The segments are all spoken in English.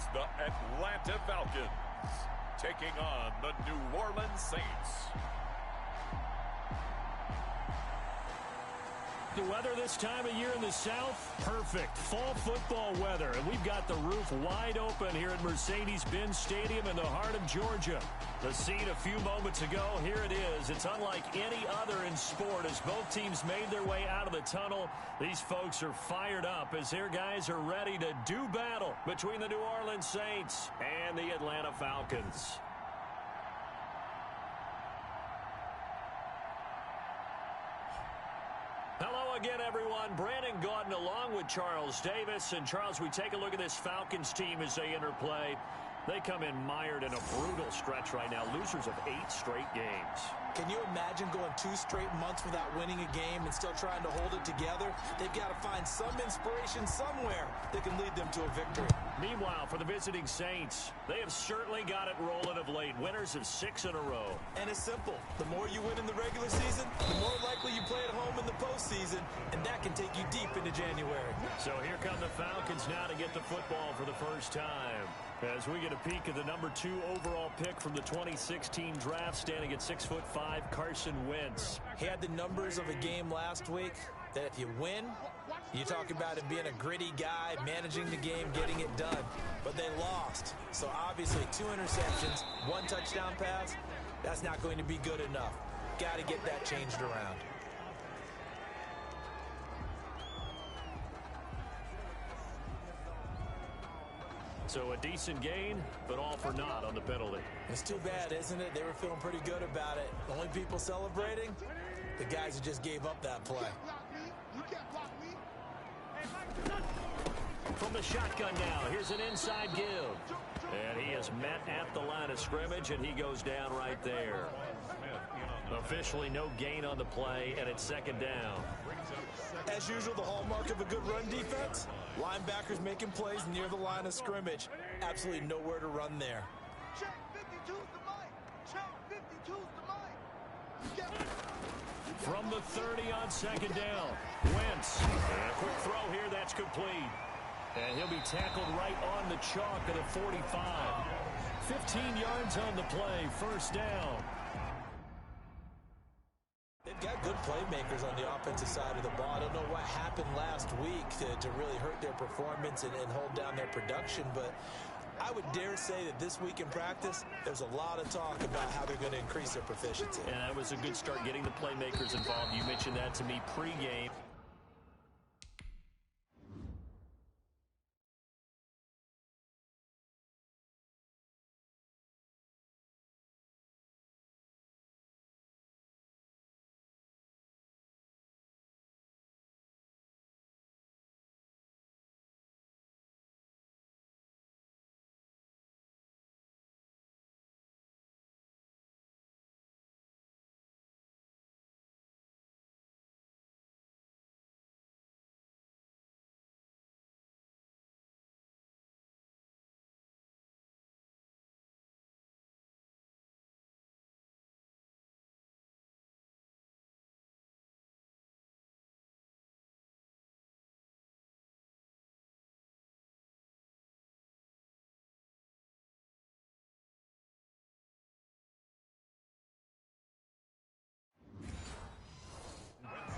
It's the Atlanta Falcons taking on the New Orleans Saints. The weather this time of year in the South, perfect. Fall football weather, and we've got the roof wide open here at Mercedes-Benz Stadium in the heart of Georgia. The scene a few moments ago, here it is. It's unlike any other in sport as both teams made their way out of the tunnel. These folks are fired up as their guys are ready to do battle between the New Orleans Saints and the Atlanta Falcons. Hello again, everyone. Brandon Gaudin along with Charles Davis. And, Charles, we take a look at this Falcons team as they interplay. They come in mired in a brutal stretch right now. Losers of 8 straight games. Can you imagine going 2 straight months without winning a game and still trying to hold it together? They've got to find some inspiration somewhere that can lead them to a victory. Meanwhile, for the visiting Saints, they have certainly got it rolling of late. Winners of 6 in a row. And it's simple. The more you win in the regular season, the more likely you play at home in the postseason, and that can take you deep into January. So here come the Falcons now to get the football for the first time. As we get a peek at the number 2 overall pick from the 2016 draft, standing at 6'5", Carson Wentz. He had the numbers of a game last week that if you win, you talk about him being a gritty guy, managing the game, getting it done. But they lost. So obviously 2 interceptions, 1 touchdown pass, that's not going to be good enough. Got to get that changed around. So a decent gain, but all for naught on the penalty. It's too bad, isn't it? They were feeling pretty good about it. The only people celebrating, the guys who just gave up that play. From the shotgun now, here's an inside give. And he is met at the line of scrimmage, and he goes down right there. Officially no gain on the play, and it's 2nd down. As usual, the hallmark of a good run defense, linebackers making plays near the line of scrimmage. Absolutely nowhere to run there. Check 52's the mic. Check 52's the mic. From the 30 on 2nd down, Wentz. And a quick throw here, that's complete. And he'll be tackled right on the chalk at a 45. 15 yards on the play, 1st down. They've got good playmakers on the offensive side of the ball. I don't know what happened last week to really hurt their performance and hold down their production, but I would dare say that this week in practice, there's a lot of talk about how they're going to increase their proficiency. And that was a good start getting the playmakers involved. You mentioned that to me pregame.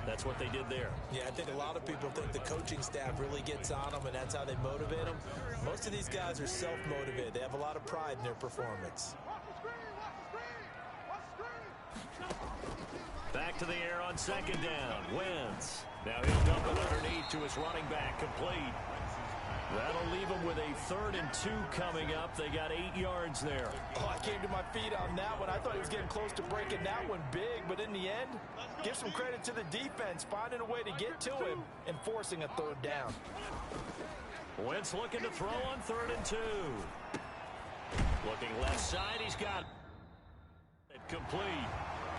That's what they did there. Yeah, I think a lot of people think the coaching staff really gets on them, and that's how they motivate them. Most of these guys are self-motivated. They have a lot of pride in their performance. Back to the air on 2nd down. Wentz. Now he'll dump it underneath to his running back, complete. That'll leave them with a 3rd and 2 coming up. They got 8 yards there. Oh, I came to my feet on that one. I thought he was getting close to breaking that one big, but in the end, give some credit to the defense, finding a way to get to him and forcing a 3rd down. Wentz looking to throw on 3rd and 2. Looking left side, he's got it complete.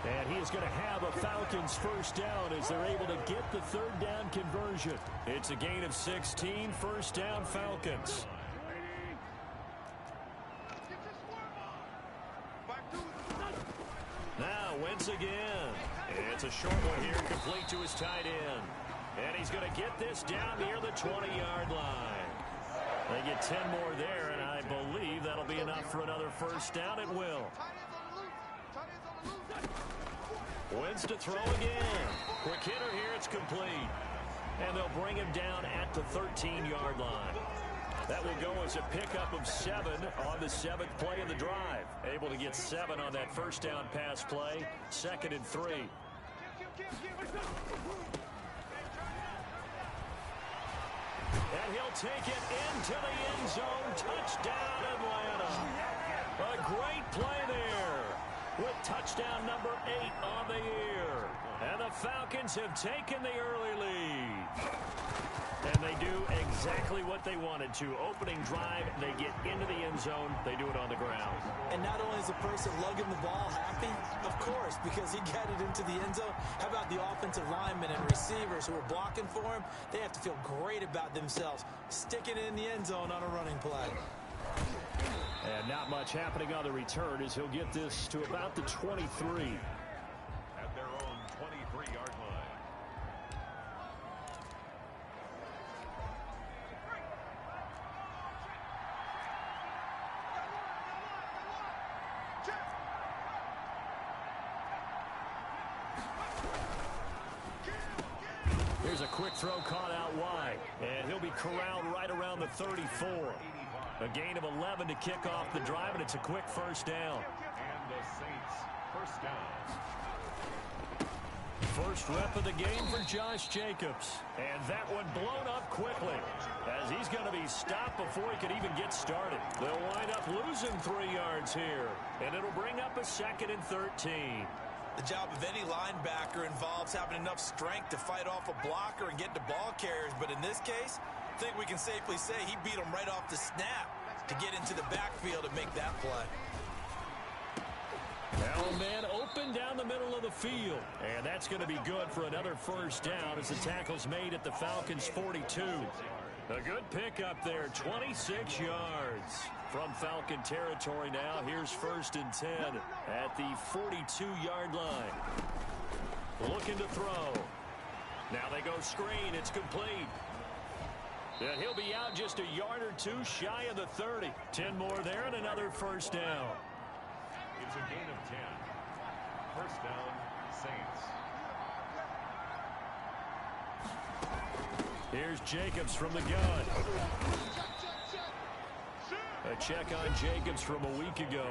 And he is going to have a Falcons 1st down as they're able to get the 3rd down conversion. It's a gain of 16, 1st down Falcons. Now Wentz again. It's a short one here, complete to his tight end. And he's going to get this down near the 20-yard line. They get 10 more there, and I'm believe that'll be enough for another first down. It will. Wins to throw again. Quick hitter here. It's complete. And they'll bring him down at the 13-yard line. That will go as a pickup of 7 on the 7th play of the drive. Able to get 7 on that first down pass play. 2nd and 3. And he'll take it into the end zone. Touchdown, Atlanta. A great play there with touchdown number 8 on the year. And the Falcons have taken the early lead. And they do exactly what they wanted to. Opening drive, they get into the end zone. They do it on the ground. And not only is the person lugging the ball happy, of course, because he got it into the end zone. How about the offensive linemen and receivers who are blocking for him? They have to feel great about themselves, sticking it in the end zone on a running play. And not much happening on the return as he'll get this to about the 23. At their own 23-yard line. Here's a quick throw caught out wide. And he'll be corralled right around the 34. A gain of 11 to kick off the drive, and it's a quick first down. And the Saints first down. First rep of the game for Josh Jacobs. And that one blown up quickly as he's going to be stopped before he could even get started. They'll wind up losing 3 yards here, and it'll bring up a 2nd and 13. The job of any linebacker involves having enough strength to fight off a blocker and get to ball carriers. But in this case, I think we can safely say he beat him right off the snap to get into the backfield and make that play. Now a man open down the middle of the field. And that's going to be good for another first down as the tackle's made at the Falcons' 42. A good pickup there, 26 yards. From Falcon territory now, here's 1st and 10 at the 42-yard line. Looking to throw. Now they go screen. It's complete. And he'll be out just a yard or 2 shy of the 30. 10 more there and another first down. It's a gain of 10. First down, Saints. Here's Jacobs from the gun. A check on Jacobs from a week ago.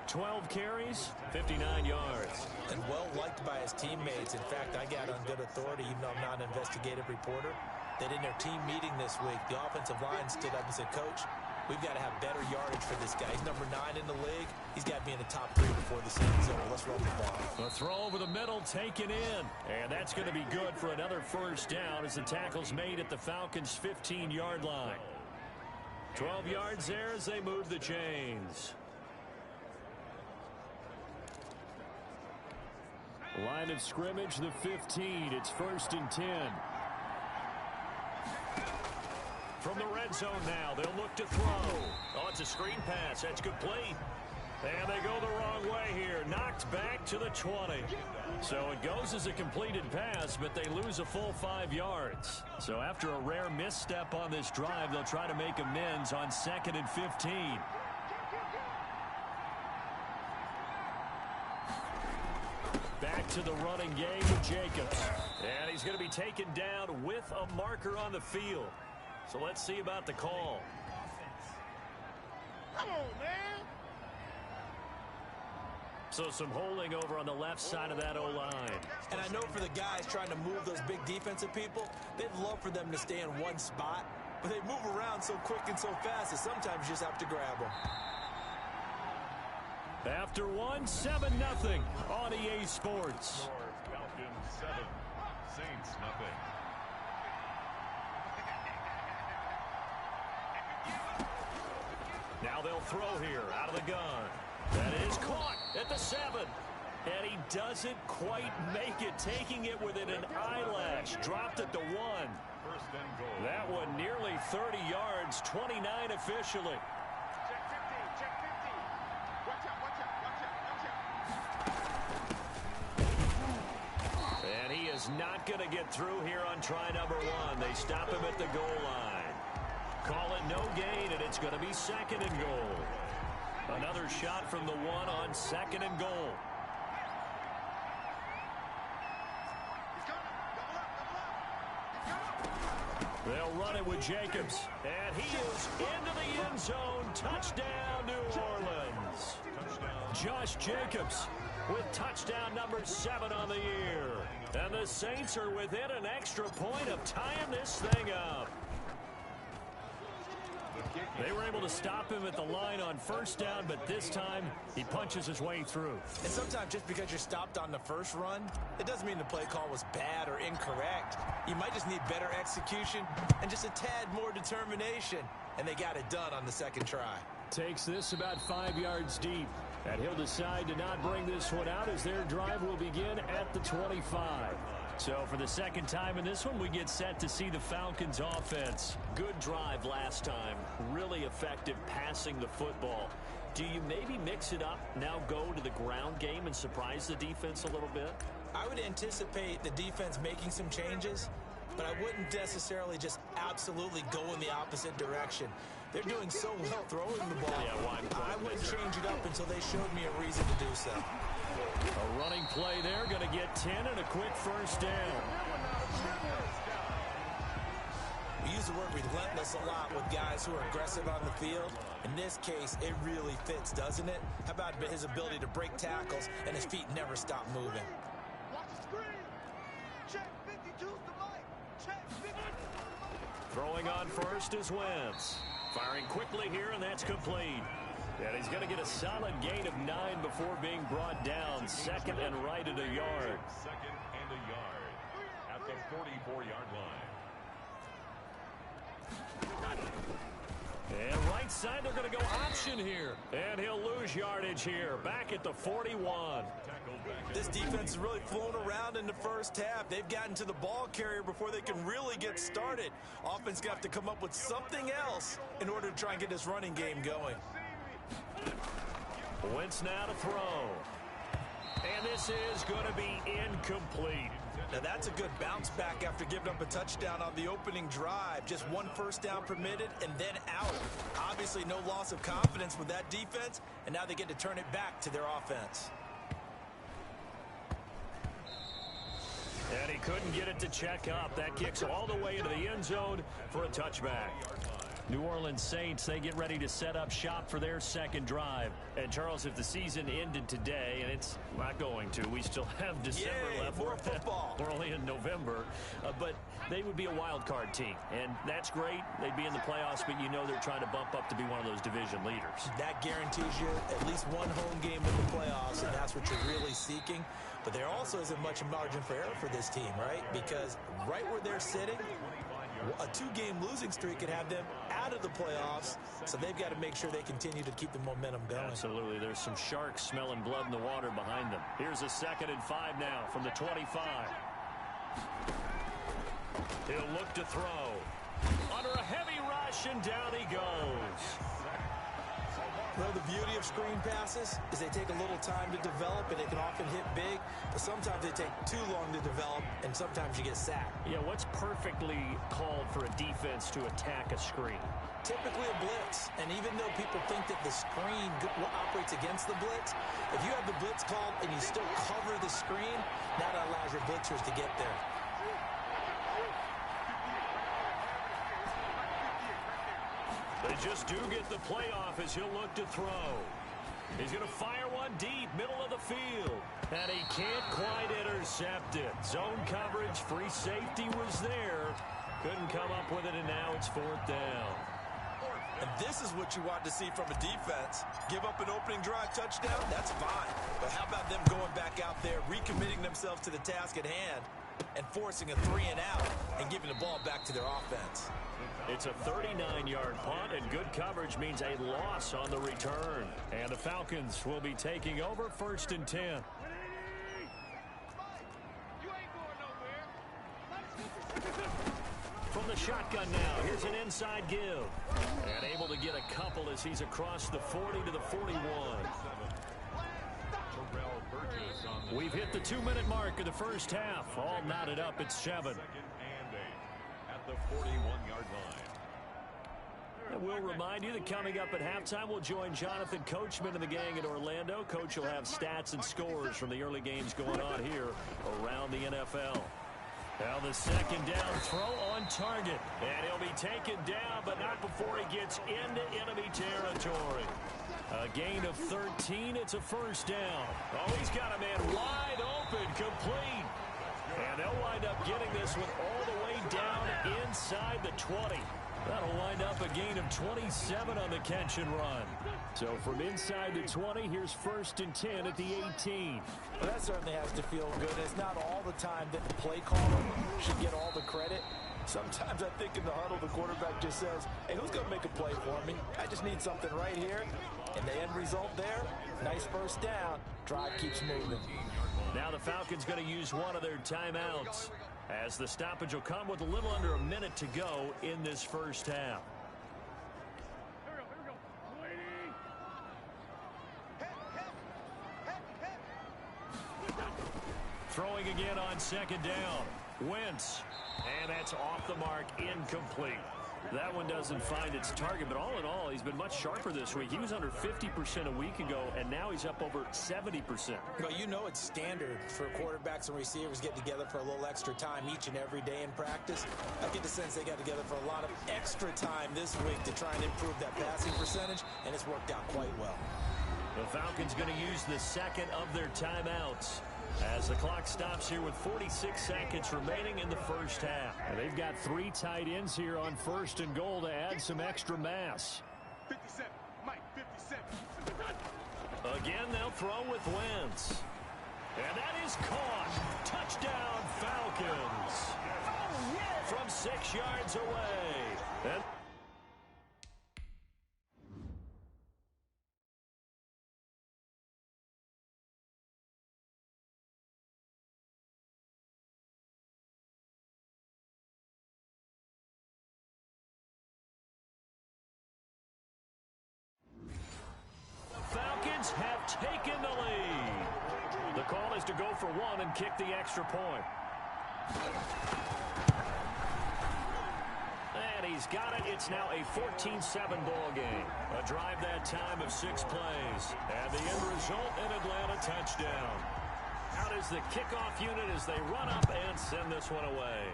12 carries, 59 yards. And well liked by his teammates. In fact, I got on good authority, even though I'm not an investigative reporter, that in their team meeting this week, the offensive line stood up and said, Coach, we've got to have better yardage for this guy. He's number 9 in the league. He's got to be in the top 3 before the season's over. Let's run the ball. A throw over the middle taken in. And that's going to be good for another first down as the tackle's made at the Falcons' 15-yard line. 12 yards there as they move the chains. Line of scrimmage, the 15. It's 1st and 10. From the red zone now, they'll look to throw. Oh, it's a screen pass. That's complete. And they go the wrong way here. Knocked back to the 20. So it goes as a completed pass, but they lose a full 5 yards. So after a rare misstep on this drive, they'll try to make amends on 2nd and 15. Back to the running game with Jacobs. And he's going to be taken down with a marker on the field. So let's see about the call. Come on, man. So some holding over on the left side of that O-line. And I know for the guys trying to move those big defensive people, they'd love for them to stay in one spot, but they move around so quick and so fast that sometimes you just have to grab them. After one, 7-0 on EA Sports. Falcons 7, Saints nothing. Now they'll throw here out of the gun. That is caught at the 7. And he doesn't quite make it, taking it within an eyelash. Dropped at the 1. First and goal. That one nearly 30 yards, 29 officially. Check 15, check 15. Watch out, watch out, watch out, watch out. And he is not going to get through here on try number 1. They stop him at the goal line. call it no gain, and it's going to be 2nd and goal. Another shot from the one on 2nd and goal. They'll run it with Jacobs. And he is into the end zone. Touchdown, New Orleans. Josh Jacobs with touchdown number 7 on the year. And the Saints are within an extra point of tying this thing up. They were able to stop him at the line on 1st down, but this time he punches his way through. And sometimes just because you're stopped on the first run, it doesn't mean the play call was bad or incorrect. You might just need better execution and just a tad more determination. And they got it done on the 2nd try. Takes this about 5 yards deep. And he'll decide to not bring this one out as their drive will begin at the 25. So for the 2nd time in this one, we get set to see the Falcons offense. Good drive last time. Really effective passing the football. Do you maybe mix it up, now go to the ground game and surprise the defense a little bit? I would anticipate the defense making some changes, but I wouldn't necessarily just absolutely go in the opposite direction. They're doing so well throwing the ball. I wouldn't change it up until they showed me a reason to do so. A running play there, going to get 10 and a quick 1st down. We use the word relentless a lot with guys who are aggressive on the field. In this case, it really fits, doesn't it? How about his ability to break tackles and his feet never stop moving? Watch the screen. Check 52's the mic. Check 52's the mic. Throwing on first is Wentz. Firing quickly here, and that's complete. And he's going to get a solid gain of 9 before being brought down. 2nd and right at a yard. 2nd and a yard at the 44-yard line. And right side, they're going to go option here. And he'll lose yardage here. Back at the 41. This defense has really flown around in the 1st half. They've gotten to the ball carrier before they can really get started. Offense got to come up with something else in order to try and get this running game going. Wentz now to throw. And this is going to be incomplete. Now that's a good bounce back after giving up a touchdown on the opening drive. Just 1 1st down permitted and then out. Obviously no loss of confidence with that defense, and now they get to turn it back to their offense. And he couldn't get it to check up. That kicks all the way into the end zone for a touchback. New Orleans Saints, they get ready to set up shop for their 2nd drive. And, Charles, if the season ended today, and it's not going to, we still have December left. More football. We're only in November. But they would be a wild card team. And that's great. They'd be in the playoffs, but you know they're trying to bump up to be one of those division leaders. That guarantees you at least 1 home game in the playoffs, and that's what you're really seeking. But there also isn't much margin for error for this team, right? Because right where they're sitting, a 2-game losing streak could have them out of the playoffs, so they've got to make sure they continue to keep the momentum going. Absolutely. There's some sharks smelling blood in the water behind them. Here's a 2nd and 5 now from the 25. He'll look to throw. Under a heavy rush, and down he goes. Well, the beauty of screen passes is they take a little time to develop, and they can often hit big, but sometimes they take too long to develop, and sometimes you get sacked. Yeah, what's perfectly called for a defense to attack a screen? Typically a blitz, and even though people think that the screen operates against the blitz, if you have the blitz called and you still cover the screen, that allows your blitzers to get there. They just do get the playoff as he'll look to throw. He's going to fire one deep, middle of the field. And he can't quite intercept it. Zone coverage, free safety was there. Couldn't come up with it, and now it's 4th down. And this is what you want to see from a defense. Give up an opening drive touchdown, that's fine. But how about them going back out there, recommitting themselves to the task at hand, and forcing a 3-and-out and giving the ball back to their offense? It's a 39-yard punt, and good coverage means a loss on the return. And the Falcons will be taking over 1st and 10. You ain't going nowhere. From the shotgun now, here's an inside give. And able to get a couple as he's across the 40 to the 41. We've hit the 2-minute mark of the 1st half. All knotted up at 7. 2nd and 8 at the 41-yard line. And we'll remind you that coming up at halftime, we'll join Jonathan Coachman and the gang in Orlando. Coach will have stats and scores from the early games going on here around the NFL. Now the second down throw on target. And he'll be taken down, but not before he gets into enemy territory. A gain of 13. It's a first down. Oh, he's got a man wide open, complete. And they'll wind up getting this one all the way down inside the 20. That'll wind up a gain of 27 on the catch and run. So from inside the 20, here's 1st and 10 at the 18. Well, that certainly has to feel good. It's not all the time that the play caller should get all the credit. Sometimes I think in the huddle, the quarterback just says, hey, who's going to make a play for me? I just need something right here. And the end result there, nice first down. Drive keeps moving. Now the Falcons going to use one of their timeouts, as the stoppage will come with a little under a minute to go in this first half. Throwing again on second down. Wentz. And that's off the mark, incomplete. That one doesn't find its target, but all in all, he's been much sharper this week. He was under 50% a week ago, and now he's up over 70%. Well, you know it's standard for quarterbacks and receivers get together for a little extra time each and every day in practice. I get the sense they got together for a lot of extra time this week to try and improve that passing percentage, and it's worked out quite well. The Falcons going to use the second of their timeouts as the clock stops here with 46 seconds remaining in the first half. And they've got 3 tight ends here on 1st and goal to add some extra mass. 57, Mike, 57. Again, they'll throw with Wentz. And that is caught. Touchdown, Falcons. From 6 yards away. And have taken the lead. The call is to go for 1 and kick the extra point. And he's got it. It's now a 14-7 ball game. A drive that time of 6 plays. And the end result, an Atlanta touchdown. Out is the kickoff unit as they run up and send this one away.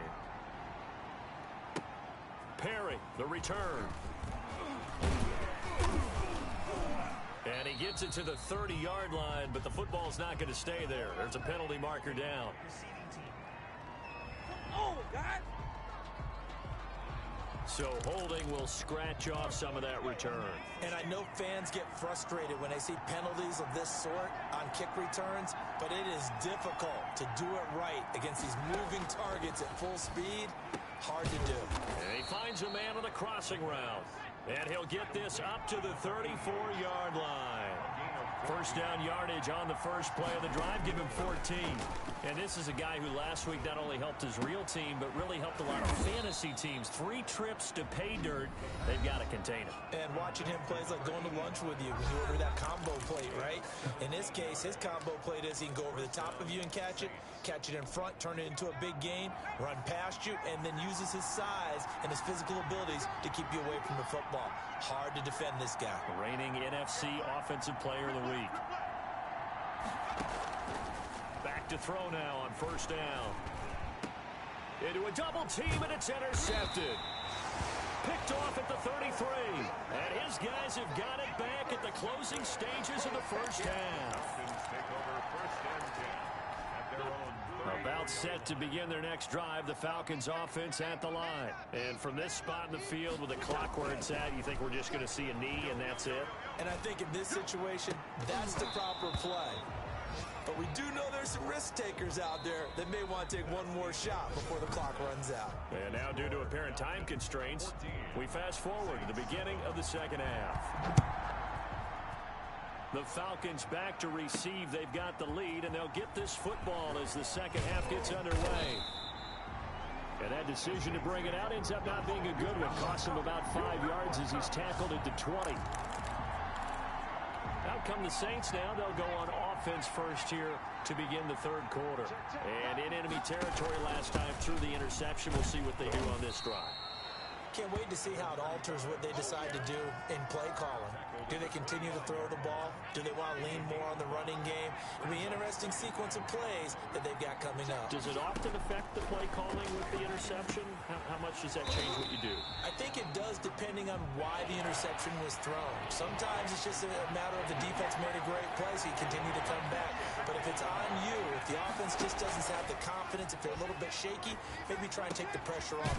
Perry, the return. And he gets it to the 30-yard line, but the football's not going to stay there. There's a penalty marker down. Oh, God. So holding will scratch off some of that return. And I know fans get frustrated when they see penalties of this sort on kick returns, but it is difficult to do it right against these moving targets at full speed. Hard to do. And he finds a man on the crossing route. And he'll get this up to the 34-yard line. First down yardage on the first play of the drive. Give him 14. And this is a guy who last week not only helped his real team, but really helped a lot of fantasy teams. 3 trips to pay dirt. They've got to contain him. And watching him play is like going to lunch with you when you order that combo plate, right? In this case, his combo plate is he can go over the top of you and catch it in front, turn it into a big gain, run past you, and then uses his size and his physical abilities to keep you away from the football. Hard to defend this guy. Reigning NFC Offensive Player of the Week. Back to throw now on first down. Into a double team, and it's intercepted. Picked off at the 33. And his guys have got it back at the closing stages of the first half. About set to begin their next drive, the Falcons offense at the line. And from this spot in the field with the clock where it's at, you think we're just going to see a knee and that's it? And I think in this situation, that's the proper play. But we do know there's some risk takers out there that may want to take one more shot before the clock runs out. And now due to apparent time constraints, we fast forward to the beginning of the second half. The Falcons back to receive. They've got the lead, and they'll get this football as the second half gets underway. And that decision to bring it out ends up not being a good one. Costs him about 5 yards as he's tackled at the 20. Out come the Saints now. They'll go on offense first here to begin the third quarter. And in enemy territory last time through the interception. We'll see what they do on this drive. Can't wait to see how it alters what they decide to do in play calling. Do they continue to throw the ball? Do they want to lean more on the running game? It'll be an interesting sequence of plays that they've got coming up. Does it often affect the play calling with the interception? How much does that change what you do? I think it does, depending on why the interception was thrown. Sometimes it's just a matter of the defense made a great play, so you continue to come back. But if it's on you, if the offense just doesn't have the confidence, if they're a little bit shaky, maybe try and take the pressure off.